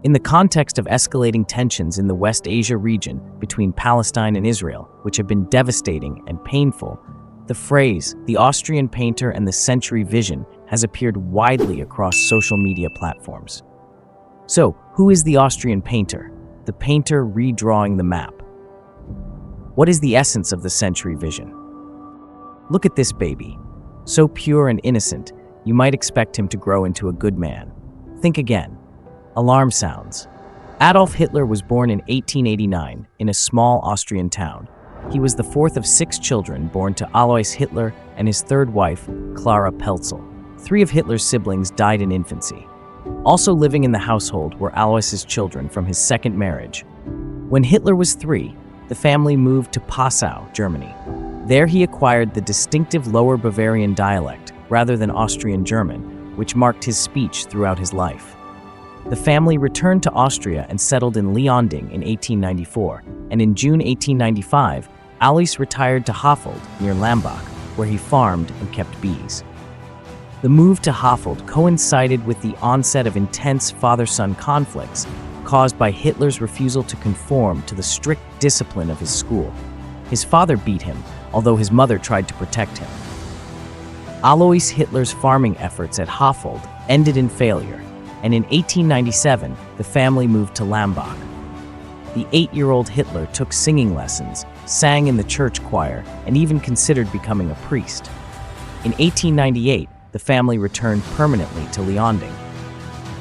In the context of escalating tensions in the West Asia region between Palestine and Israel, which have been devastating and painful, the phrase, the Austrian painter and the century vision, has appeared widely across social media platforms. So, who is the Austrian painter? The painter redrawing the map. What is the essence of the century vision? Look at this baby. So pure and innocent, you might expect him to grow into a good man. Think again. Alarm sounds. Adolf Hitler was born in 1889 in a small Austrian town. He was the fourth of 6 children born to Alois Hitler and his third wife, Clara Pelzel. 3 of Hitler's siblings died in infancy. Also living in the household were Alois's children from his second marriage. When Hitler was 3, the family moved to Passau, Germany. There he acquired the distinctive Lower Bavarian dialect rather than Austrian German, which marked his speech throughout his life. The family returned to Austria and settled in Leonding in 1894, and in June 1895, Alois retired to Hofold near Lambach, where he farmed and kept bees. The move to Hofold coincided with the onset of intense father-son conflicts caused by Hitler's refusal to conform to the strict discipline of his school. His father beat him, although his mother tried to protect him. Alois Hitler's farming efforts at Hofold ended in failure, and in 1897, the family moved to Lambach. The 8-year-old Hitler took singing lessons, sang in the church choir, and even considered becoming a priest. In 1898, the family returned permanently to Leonding.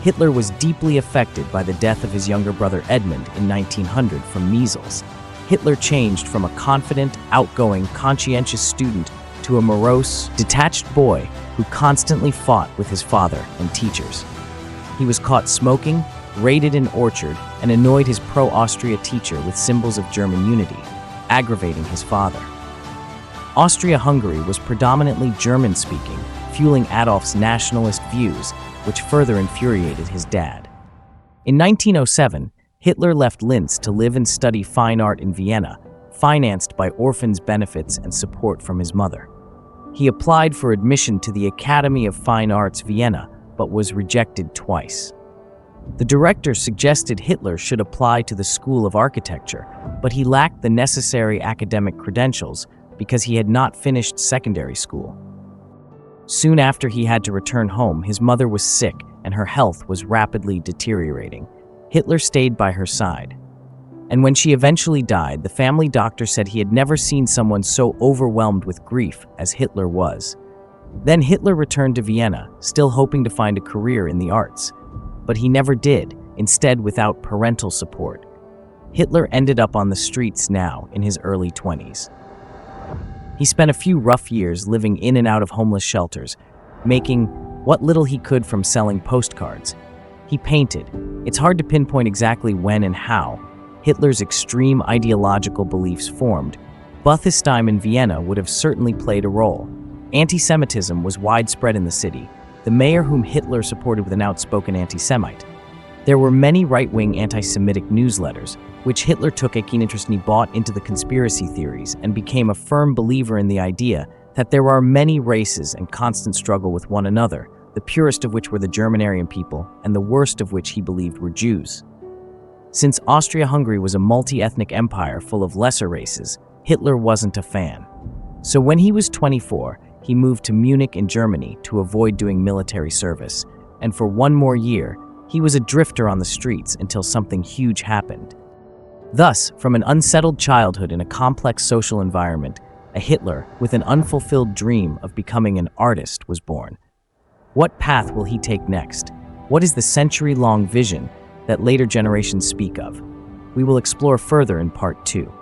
Hitler was deeply affected by the death of his younger brother Edmund in 1900 from measles. Hitler changed from a confident, outgoing, conscientious student to a morose, detached boy who constantly fought with his father and teachers. He was caught smoking, raided an orchard, and annoyed his pro-Austria teacher with symbols of German unity, aggravating his father. Austria-Hungary was predominantly German-speaking, fueling Adolf's nationalist views, which further infuriated his dad. In 1907, Hitler left Linz to live and study fine art in Vienna, financed by orphans' benefits and support from his mother. He applied for admission to the Academy of Fine Arts Vienna, but was rejected twice. The director suggested Hitler should apply to the School of Architecture, but he lacked the necessary academic credentials because he had not finished secondary school. Soon after he had to return home, his mother was sick and her health was rapidly deteriorating. Hitler stayed by her side. And when she eventually died, the family doctor said he had never seen someone so overwhelmed with grief as Hitler was. Then Hitler returned to Vienna, still hoping to find a career in the arts. But he never did, instead without parental support. Hitler ended up on the streets now in his early 20s. He spent a few rough years living in and out of homeless shelters, making what little he could from selling postcards. He painted. It's hard to pinpoint exactly when and how Hitler's extreme ideological beliefs formed, but his time in Vienna would have certainly played a role. Anti-Semitism was widespread in the city, the mayor whom Hitler supported with an outspoken anti-Semite. There were many right-wing anti-Semitic newsletters, which Hitler took a keen interest in. He bought into the conspiracy theories and became a firm believer in the idea that there are many races and constant struggle with one another, the purest of which were the German-Aryan people, and the worst of which he believed were Jews. Since Austria-Hungary was a multi-ethnic empire full of lesser races, Hitler wasn't a fan. So when he was 24, he moved to Munich in Germany to avoid doing military service, and for one more year, he was a drifter on the streets until something huge happened. Thus, from an unsettled childhood in a complex social environment, a Hitler with an unfulfilled dream of becoming an artist was born. What path will he take next? What is the century-long vision that later generations speak of? We will explore further in Part 2.